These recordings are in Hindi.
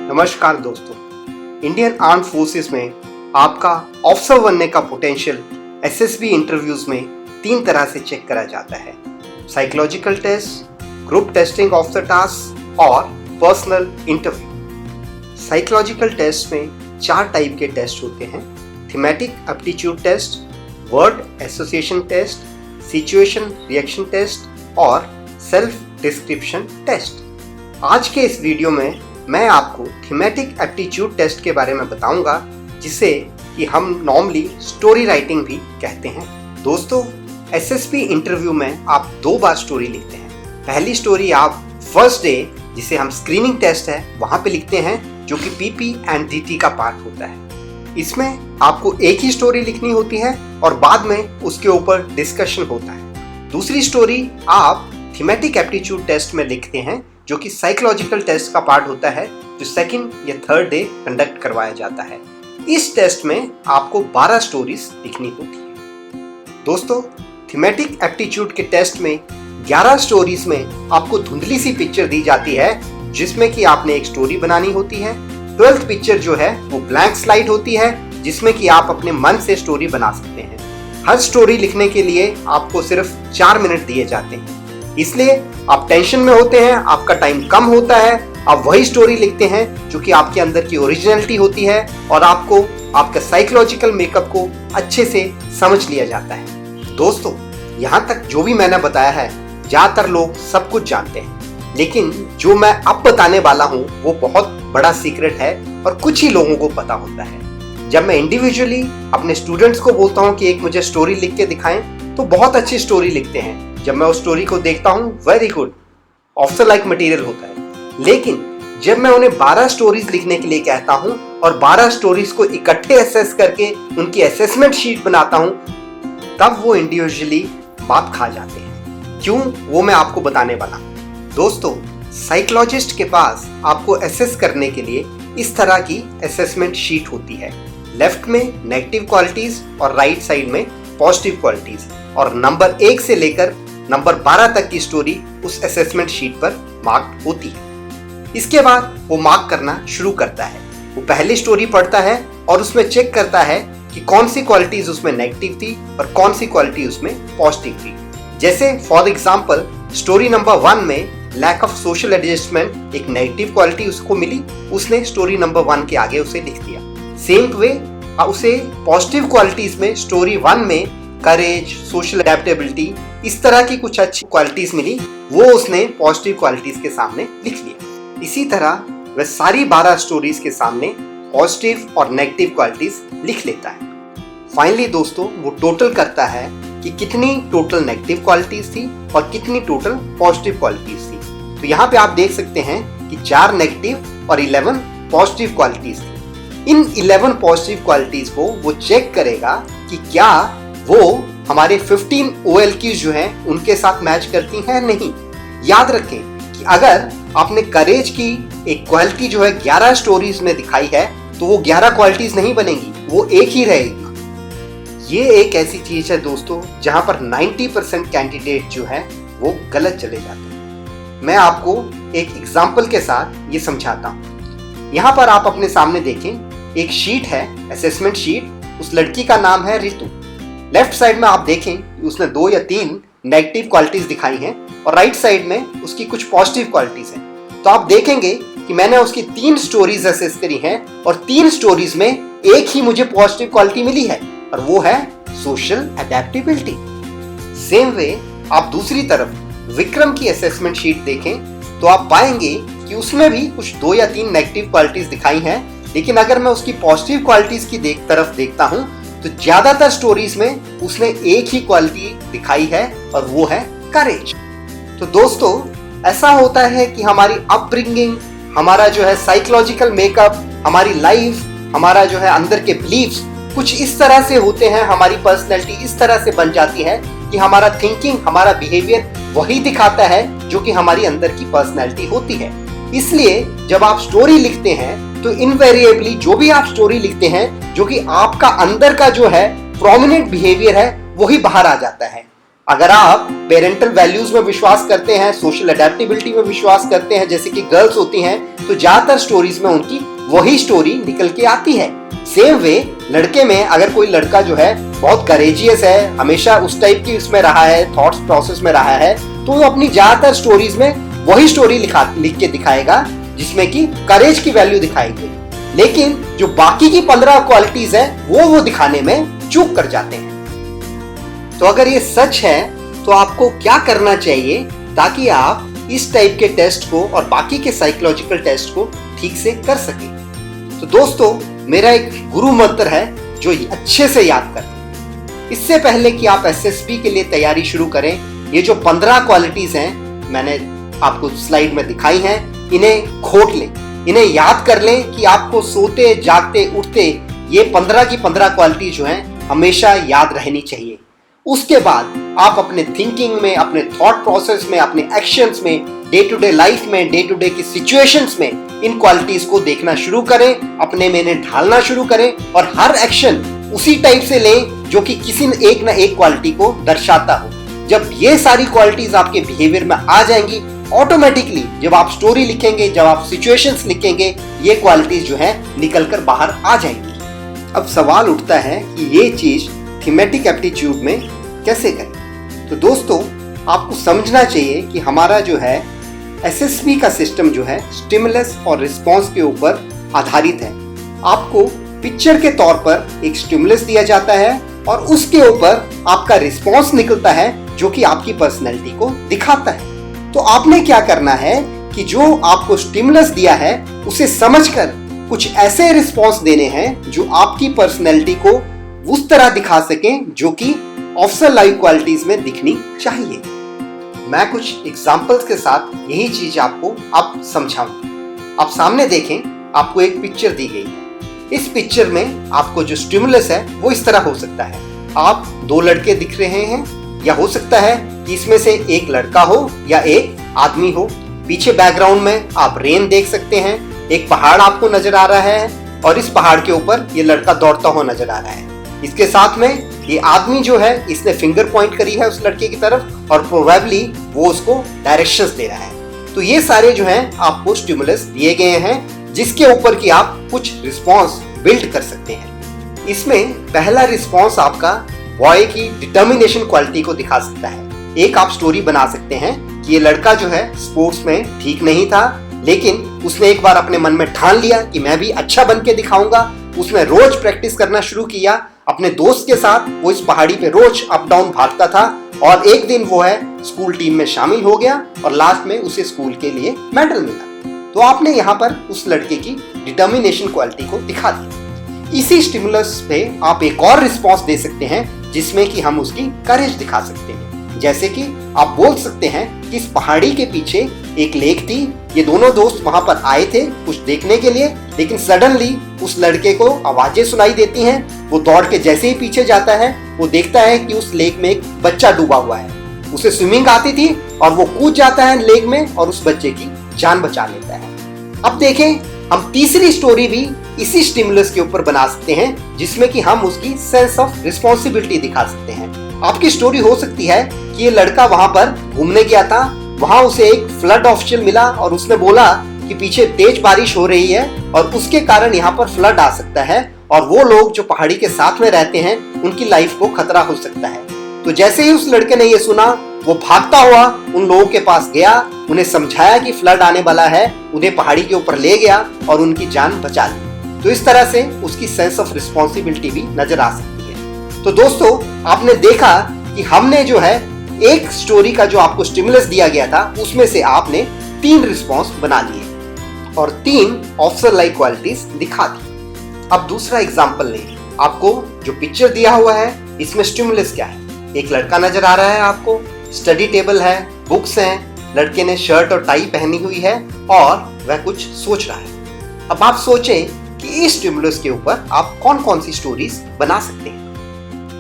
नमस्कार दोस्तों, इंडियन आर्म फोर्सेस में आपका ऑफिसर बनने का पोटेंशियल एसएसबी इंटरव्यूज में 3 तरह से चेक करा जाता है। Psychological test, group testing of the task और पर्सनल इंटरव्यू। साइकोलॉजिकल टेस्ट में 4 टाइप के टेस्ट होते हैं: thematic aptitude test, word association test, situation reaction test और सेल्फ डिस्क्रिप्शन टेस्ट। आज के इस वीडियो में मैं आपको थीमेटिक एप्टीट्यूड टेस्ट के बारे में बताऊंगा, जिसे कि हम नॉर्मली स्टोरी राइटिंग भी कहते हैं। दोस्तों, एसएसबी इंटरव्यू में आप 2 बार स्टोरी लिखते हैं। पहली स्टोरी आप फर्स्ट डे, जिसे हम स्क्रीनिंग टेस्ट है, वहां पे लिखते हैं, जो कि पीपी एंड डीटी का पार्ट होता है। इसमें आपको एक ही स्टोरी लिखनी होती है और बाद में उसके ऊपर डिस्कशन होता है। दूसरी स्टोरी आप थीमेटिक एप्टीट्यूड टेस्ट में लिखते हैं, जो कि साइकोलॉजिकल टेस्ट का पार्ट होता है, जो 2nd या 3rd डे कंडक्ट करवाया जाता है। इस टेस्ट में आपको 12 स्टोरीज लिखनी होती है। दोस्तों, थीमेटिक एप्टीट्यूड के टेस्ट में 11 स्टोरीज में आपको धुंधली सी पिक्चर दी जाती है, जिसमें कि आपने एक स्टोरी बनानी होती है। 12th पिक्चर जो है वो ब्लैंक स्लाइड होती है, जिसमें कि आप अपने मन से स्टोरी बना सकते हैं। हर स्टोरी लिखने के लिए आपको सिर्फ 4 मिनट दिए जाते हैं, इसलिए आप टेंशन में होते हैं, आपका टाइम कम होता है, आप वही स्टोरी लिखते हैं जो कि आपके अंदर की ओरिजिनलिटी होती है और आपको आपके साइकोलॉजिकल मेकअप को अच्छे से समझ लिया जाता है। दोस्तों, यहाँ तक जो भी मैंने बताया है, ज़्यादातर लोग सब कुछ जानते हैं, लेकिन जो मैं अब बताने वाला हूँ वो बहुत बड़ा सीक्रेट है और कुछ ही लोगों को पता होता है। जब मैं इंडिविजुअली अपने स्टूडेंट्स को बोलता हूँ कि एक मुझे स्टोरी लिख के दिखाएं, तो बहुत अच्छी स्टोरी लिखते हैं। जब मैं उस स्टोरी को देखता हूँ, very good, officer like material होता है। लेकिन जब मैं उन्हें 12 स्टोरीज लिखने के लिए कहता हूँ और 12 स्टोरीज को इकट्ठे असेस करके उनकी असेसमेंट शीट बनाता हूँ, तब वो इंडिविजुअली मात खा जाते हैं। क्यों, वो मैं आपको बताने वाला हूँ। दोस्तों, साइकोलॉजिस्ट के पास आपको असेस करने के लिए इस तरह की असेसमेंट शीट होती है। लेफ्ट में नेगेटिव क्वालिटीज और राइट साइड में पॉजिटिव क्वालिटीज, और नंबर 1 से लेकर नंबर 12 तक की स्टोरी उस असेसमेंट शीट पर मार्क होती है। इसके बाद वो मार्क करना शुरू करता है। वो पहली स्टोरी पढ़ता है और उसमें चेक करता है कि कौन सी क्वालिटीज उसमें नेगेटिव थी और कौन सी क्वालिटी उसमें पॉजिटिव थी। जैसे फॉर एग्जांपल, स्टोरी नंबर 1 में लैक ऑफ सोशल एडजस्टमेंट एक नेगेटिव क्वालिटी उसको मिली, उसने स्टोरी नंबर 1 के आगे उसे लिख दिया। सेम वे उसे पॉजिटिव क्वालिटीज में स्टोरी 1 में करेज, सोशल अडेप्टेबिलिटी, इस तरह की कुछ अच्छी क्वालिटीज मिली, वो उसने पॉजिटिव क्वालिटीज के सामने लिख लिया। इसी तरह वह सारी 12 स्टोरीज के सामने पॉजिटिव और नेगेटिव क्वालिटीज लिख लेता है। फाइनली दोस्तों, वो टोटल करता है कि कितनी टोटल नेगेटिव क्वालिटीज थी और कितनी टोटल पॉजिटिव क्वालिटीज थी। तो यहाँ पे आप देख सकते हैं कि 4 नेगेटिव और 11 पॉजिटिव क्वालिटीज थी। इन 11 पॉजिटिव क्वालिटीज को वो चेक करेगा कि क्या वो हमारे 15 OLQs जो हैं उनके साथ मैच करती हैं नहीं। याद रखें कि अगर आपने करेज की एक क्वालिटी जो है 11 स्टोरीज में दिखाई है, तो वो 11 क्वालिटीज नहीं बनेगी, वो एक ही रहेगी। ये एक ऐसी चीज है दोस्तों, जहां पर 90% कैंडिडेट जो है वो गलत चले जाते हैं। मैं आपको एक एग्जाम्पल के साथ ये समझाता हूँ। यहाँ पर आप अपने सामने देखें, एक शीट है, असेसमेंट शीट। उस लड़की का नाम है रितु। लेफ्ट साइड में आप देखें कि उसने 2 या 3 नेगेटिव क्वालिटीज दिखाई हैं और राइट साइड में उसकी कुछ पॉजिटिव क्वालिटीज हैं। तो आप देखेंगे कि मैंने उसकी 3 स्टोरीज असेस करी हैं और 3 स्टोरीज में एक ही मुझे पॉजिटिव क्वालिटी मिली है, और वो है सोशल अडेप्टेबिलिटी। सेम वे आप दूसरी तरफ विक्रम की असेसमेंट शीट देखें, तो आप पाएंगे कि उसमें भी कुछ 2 या 3 नेगेटिव क्वालिटीज दिखाई हैं, लेकिन अगर मैं उसकी पॉजिटिव क्वालिटीज की तरफ देखता हूं, तो ज्यादातर स्टोरीज में उसने एक ही क्वालिटी दिखाई है और वो है करेज। तो दोस्तों, ऐसा होता है कि हमारी अपब्रिंगिंग, हमारा जो है साइकोलॉजिकल मेकअप, हमारी लाइफ, हमारा जो है अंदर के बिलीव्स कुछ इस तरह से होते हैं, हमारी पर्सनैलिटी इस तरह से बन जाती है कि हमारा थिंकिंग, हमारा बिहेवियर वही दिखाता है जो कि हमारी अंदर की पर्सनैलिटी होती है। इसलिए जब आप स्टोरी लिखते हैं, तो इनवेरिएबली जो भी आप स्टोरी लिखते हैं, जो कि आपका अंदर का जो है प्रोमिनेंट बिहेवियर है, वही बाहर आ जाता है। अगर आप पेरेंटल वैल्यूज में विश्वास करते हैं, सोशल अडेप्टेबिलिटी में विश्वास करते हैं, जैसे कि गर्ल्स होती हैं, तो ज्यादातर स्टोरीज में उनकी वही स्टोरी निकल के आती है। सेम वे लड़के में अगर कोई लड़का जो है बहुत करेजियस है, हमेशा उस टाइप की उसमें रहा है, थॉट्स प्रोसेस में रहा है, तो वो अपनी ज्यादातर स्टोरीज में वही स्टोरी लिख के दिखाएगा जिसमें कि करेज की वैल्यू दिखाई गई। लेकिन जो बाकी की 15 क्वालिटीज है वो दिखाने में चूक कर जाते हैं। तो अगर ये सच है तो आपको क्या करना चाहिए ताकि आप इस टाइप के टेस्ट को और बाकी के साइकोलॉजिकल टेस्ट को ठीक से कर सकें? तो दोस्तों, मेरा एक गुरु मंत्र है जो अच्छे से याद करें। इससे पहले कि आप एसएसबी के लिए तैयारी शुरू करें, ये जो 15 क्वालिटीज हैं मैंने आपको स्लाइड में दिखाई हैं, इन्हें घोट लें, इन्हें याद कर लें कि आपको सोते जागते उठते ये 15 की 15 क्वालिटी जो हैं हमेशा याद रहनी चाहिए। उसके बाद आप अपने थिंकिंग में, अपने थॉट प्रोसेस में, अपने एक्शंस में, डे टू डे लाइफ में, डे टू डे की सिचुएशंस में इन क्वालिटीज को देखना शुरू करें, अपने में इन्हें ढालना शुरू करें और हर एक्शन उसी टाइप से लें जो कि किसी एक ना एक क्वालिटी को दर्शाता हो। जब ये सारी क्वालिटीज आपके बिहेवियर में आ जाएंगी, ऑटोमेटिकली जब आप स्टोरी लिखेंगे, जब आप सिचुएशंस लिखेंगे, ये क्वालिटीज जो है निकल कर बाहर आ जाएंगी। अब सवाल उठता है कि ये चीज थीमेटिक एप्टीट्यूड में कैसे करें? तो दोस्तों, आपको समझना चाहिए कि हमारा जो है एसएसबी का सिस्टम जो है स्टिमुलस और रिस्पॉन्स के ऊपर आधारित है। आपको पिक्चर के तौर पर एक स्टिमुलस दिया जाता है और उसके ऊपर आपका रिस्पॉन्स निकलता है जो कि आपकी पर्सनैलिटी को दिखाता है। तो आपने क्या करना है कि जो आपको स्टिमुलस दिया है उसे समझकर कुछ ऐसे रिस्पॉन्स देने हैं जो आपकी पर्सनैलिटी को उस तरह दिखा सकें जो कि ऑफिसर लाइफ क्वालिटीज में दिखनी चाहिए। मैं कुछ एग्जांपल्स के साथ यही चीज आपको अब समझाऊंगा। आप सामने देखें, आपको एक पिक्चर दी गई है। इस पिक्चर में आपको जो स्टिमुलस है वो इस तरह हो सकता है। आप दो लड़के दिख रहे हैं, या हो सकता है कि इसमें से एक लड़का हो या एक आदमी हो। पीछे बैकग्राउंड में आप रेन देख सकते हैं, एक पहाड़ आपको नजर आ रहा है और इस पहाड़ के ऊपर ये लड़का दौड़ता हुआ नजर आ रहा है। इसके साथ में ये आदमी जो है इसने फिंगर पॉइंट करी है उस लड़के की तरफ और प्रोबेबली वो उसको डायरेक्शंस दे रहा है। तो ये सारे जो हैं आपको स्टिमुलस दिए गए हैं जिसके ऊपर कि आप कुछ रिस्पॉन्स बिल्ड कर सकते हैं। इसमें पहला रिस्पॉन्स आपका बॉय की डिटर्मिनेशन क्वालिटी को दिखा सकता है। एक आप स्टोरी बना सकते हैं कि ये लड़का जो है स्पोर्ट्स में ठीक नहीं था, लेकिन उसने एक बार अपने मन में ठान लिया कि मैं भी अच्छा बन के दिखाऊंगा। उसने रोज प्रैक्टिस करना शुरू किया अपने दोस्त के साथ। वो इस पहाड़ी पे रोज अप डाउन भागता था और एक दिन वो है स्कूल टीम में शामिल हो गया और लास्ट में उसे स्कूल के लिए मेडल मिला। तो आपने यहाँ पर उस लड़के की डिटर्मिनेशन क्वालिटी को दिखा दिया। इसी स्टिमुलस पे आप एक और रिस्पॉन्स दे सकते हैं जिसमें कि हम उसकी करेज दिखा सकते हैं। जैसे कि आप बोल सकते हैं कि इस पहाड़ी के पीछे एक लेक थी, ये दोनों दोस्त वहां पर आए थे कुछ देखने के लिए, लेकिन सडनली उस लड़के को आवाजें सुनाई देती हैं। वो दौड़ के जैसे ही पीछे जाता है वो देखता है कि उस लेक में एक बच्चा डूबा हुआ है। उसे स्विमिंग आती थी और वो कूद जाता है लेक में और उस बच्चे की जान बचा लेता है। अब देखें, हम तीसरी स्टोरी भी इसी स्टिमुलस के ऊपर बना सकते हैं जिसमें कि हम उसकी सेंस ऑफ रिस्पॉन्सिबिलिटी दिखा सकते हैं। आपकी स्टोरी हो सकती है कि ये लड़का वहां पर घूमने गया था, वहां उसे एक फ्लड ऑफिशियल मिला और उसने बोला कि पीछे तेज बारिश हो रही है और उसके कारण यहाँ पर फ्लड आ सकता है और वो लोग जो पहाड़ी के साथ में रहते हैं उनकी लाइफ को खतरा हो सकता है। तो जैसे ही उस लड़के ने ये सुना, वो भागता हुआ उन लोगों के पास गया, उन्हें समझाया कि फ्लड आने वाला है, उन्हें पहाड़ी के ऊपर ले गया और उनकी जान बचा ली। तो इस तरह से उसकी सेंस ऑफ रिस्पॉन्सिबिलिटी भी नजर आ सकती है। तो दोस्तों, आपने देखा कि हमने जो है एक स्टोरी का जो आपको स्टिमुलस दिया गया था उसमें से आपने 3 रिस्पॉन्स बना लिए और 3 ऑफिसर लाइक क्वालिटीज दिखा दी। अब दूसरा एग्जांपल लें। आपको जो पिक्चर दिया हुआ है इसमें स्टिमुलस क्या है? एक लड़का नजर आ रहा है आपको, स्टडी टेबल है, बुक्स हैं, लड़के ने शर्ट और टाई पहनी हुई है और वह कुछ सोच रहा है। अब आप सोचें कि इस स्टिमुलस के ऊपर आप कौन कौन सी स्टोरीज बना सकते हैं।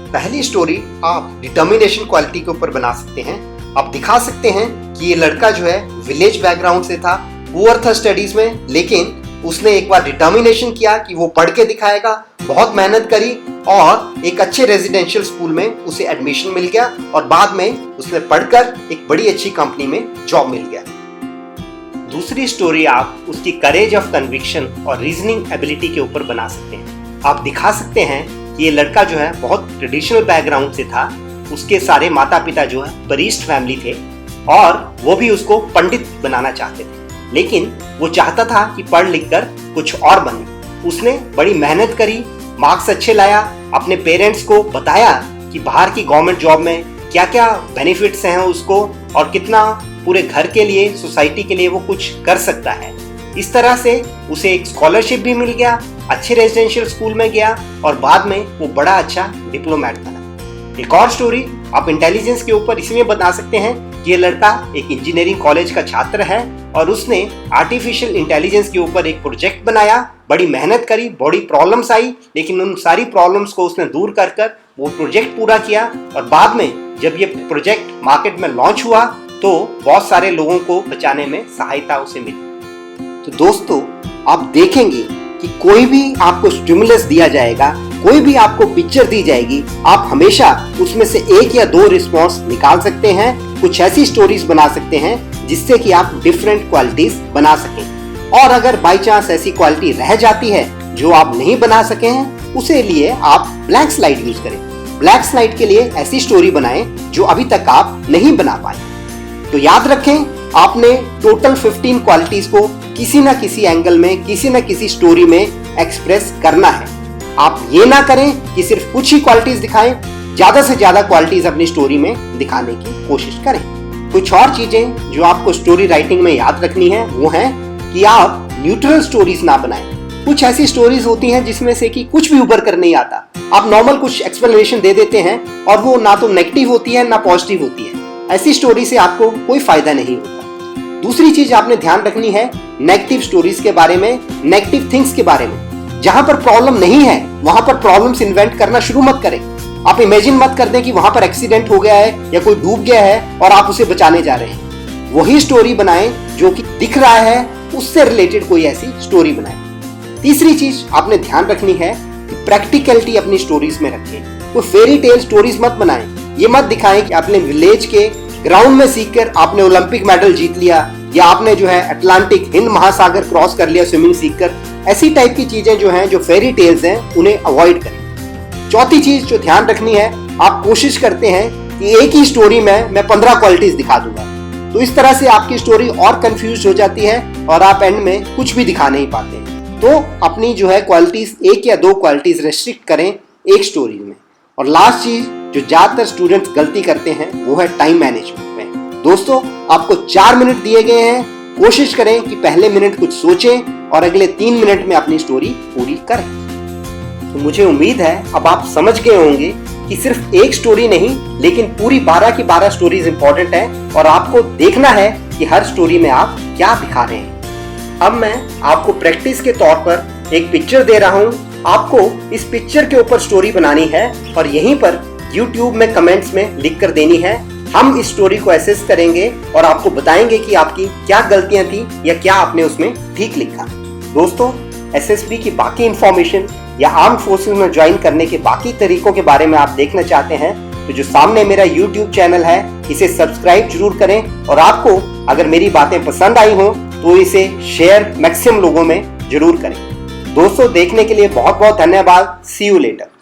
पहली स्टोरी आप डिटर्मिनेशन क्वालिटी के ऊपर बना सकते हैं। आप दिखा सकते हैं कि ये लड़का जो है विलेज बैकग्राउंड से था, पुअर था स्टडीज में, लेकिन उसने एक बार डिटर्मिनेशन किया कि वो पढ़ के दिखाएगा, बहुत मेहनत करी और एक अच्छे रेजिडेंशियल स्कूल में उसे एडमिशन मिल गया और बाद में उसने पढ़कर एक बड़ी अच्छी कंपनी में जॉब मिल गया। दूसरी स्टोरी आप उसकी करेज ऑफ कन्विक्शन और रीजनिंग एबिलिटी के ऊपर बना सकते हैं। आप दिखा सकते हैं कि ये लड़का जो है बहुत ट्रेडिशनल बैकग्राउंड से था, उसके सारे माता पिता जो है बरिष्ठ फैमिली थे और वो भी उसको पंडित बनाना चाहते थे, लेकिन वो चाहता था कि पढ़ लिख कर कुछ और बने। उसने बड़ी मेहनत करी, मार्क्स अच्छे लाया, अपने पेरेंट्स को बताया कि बाहर की गवर्नमेंट जॉब में क्या क्या बेनिफिट्स हैं उसको और कितना पूरे घर के लिए, सोसाइटी के लिए वो कुछ कर सकता है। इस तरह से उसे एक स्कॉलरशिप भी मिल गया, अच्छे रेजिडेंशियल स्कूल में गया और बाद में वो बड़ा अच्छा डिप्लोमेट बना। एक और स्टोरी आप इंटेलिजेंस के ऊपर इसलिए बता सकते हैं कि ये लड़का एक इंजीनियरिंग कॉलेज का छात्र है और उसने आर्टिफिशियल इंटेलिजेंस के ऊपर एक प्रोजेक्ट बनाया, बड़ी मेहनत करी, बड़ी प्रॉब्लम्स आई, लेकिन उन सारी प्रॉब्लम्स को उसने दूर कर वो प्रोजेक्ट पूरा किया और बाद में जब ये प्रोजेक्ट मार्केट में लॉन्च हुआ तो बहुत सारे लोगों को बचाने में सहायता उसे मिली। तो दोस्तों, आप देखेंगे कि कोई भी आपको स्टिमुलस दिया जाएगा, कोई भी आपको पिक्चर दी जाएगी, आप हमेशा उसमें से एक या दो रिस्पॉन्स निकाल सकते हैं, कुछ ऐसी स्टोरीज बना सकते हैं जिससे कि आप डिफरेंट क्वालिटीज बना सकें। और अगर बाई चांस ऐसी क्वालिटी रह जाती है जो आप नहीं बना सके हैं, उसे लिए आप ब्लैंक स्लाइड यूज करें। ब्लैंक स्लाइड के लिए ऐसी स्टोरी बनाएं जो अभी तक आप नहीं बना पाए। तो याद रखें, आपने टोटल 15 क्वालिटीज को किसी न किसी एंगल में, किसी न किसी स्टोरी में एक्सप्रेस करना है। आप ये ना करें कि सिर्फ कुछ ही क्वालिटीज दिखाएं, ज्यादा से ज्यादा क्वालिटीज अपनी स्टोरी में दिखाने की कोशिश करें। कुछ और चीजें जो आपको स्टोरी राइटिंग में याद रखनी है वो है कि आप न्यूट्रल स्टोरीज ना बनाएं। कुछ ऐसी स्टोरीज होती हैं जिसमें से कि कुछ भी उभर कर नहीं आता, आप नॉर्मल कुछ एक्सप्लेनेशन दे देते हैं और वो ना तो नेगेटिव होती है ना पॉजिटिव होती है। ऐसी स्टोरी से आपको कोई फायदा नहीं होता। दूसरी चीज आपने ध्यान रखनी है नेगेटिव स्टोरीज के बारे में, नेगेटिव थिंग्स के बारे में। जहां पर प्रॉब्लम नहीं है वहां पर प्रॉब्लम्स इन्वेंट करना शुरू मत करें। आप इमेजिन मत कर दें कि वहां पर एक्सीडेंट हो गया है या कोई डूब गया है और आप उसे बचाने जा रहे हैं। वही स्टोरी बनाएं जो कि दिख रहा है, उससे रिलेटेड कोई ऐसी स्टोरी बनाएं। तीसरी चीज आपने ध्यान रखनी है कि प्रैक्टिकलिटी अपनी स्टोरीज में रखें। कोई फेरी टेल स्टोरीज मत बनाएं। ये मत दिखाएं कि आपने विलेज के ग्राउंड में सीखकर आपने ओलंपिक मेडल जीत लिया या आपने जो है अटलांटिक हिंद महासागर क्रॉस कर लिया स्विमिंग सीखकर। ऐसी टाइप की चीजें जो हैं, जो फेरी टेल्स हैं, उन्हें अवॉइड करें। चौथी चीज जो ध्यान रखनी है, आप कोशिश करते हैं कि एक ही स्टोरी में मैं 15 क्वालिटीज दिखा दूंगा, तो इस तरह से आपकी स्टोरी और कंफ्यूज हो जाती है और आप एंड में कुछ भी दिखा नहीं पाते। तो अपनी जो है क्वालिटीज, एक या दो क्वालिटीज रेस्ट्रिक्ट करें एक स्टोरी में। और लास्ट चीज जो ज्यादातर स्टूडेंट्स गलती करते हैं वो है टाइम मैनेजमेंट में। दोस्तों, आपको 4 मिनट दिए गए हैं, कोशिश करें कि पहले मिनट कुछ सोचें और अगले 3 मिनट में अपनी स्टोरी पूरी करें। तो मुझे उम्मीद है अब आप समझ गए होंगे कि सिर्फ एक स्टोरी नहीं लेकिन पूरी 12 की 12 स्टोरीज इंपॉर्टेंट है और आपको देखना है कि हर स्टोरी में आप क्या दिखा रहे हैं। अब मैं आपको प्रैक्टिस के तौर पर एक पिक्चर दे रहा हूं। आपको इस पिक्चर के ऊपर स्टोरी बनानी है और यहीं पर YouTube में कमेंट्स में लिख कर देनी है। हम इस स्टोरी को एसेस करेंगे और आपको बताएंगे कि आपकी क्या गलतियां थी या क्या आपने उसमें ठीक लिखा। दोस्तों, SSB की बाकी इंफॉर्मेशन या आर्म्ड फोर्सेस में ज्वाइन करने के बाकी तरीकों के बारे में आप देखना चाहते हैं तो जो सामने मेरा YouTube चैनल है इसे सब्सक्राइब जरूर करें और आपको अगर मेरी बातें पसंद आई हो तो इसे शेयर मैक्सिमम लोगों में जरूर करें। दोस्तों, देखने के लिए बहुत बहुत धन्यवाद। सी यू लेटर।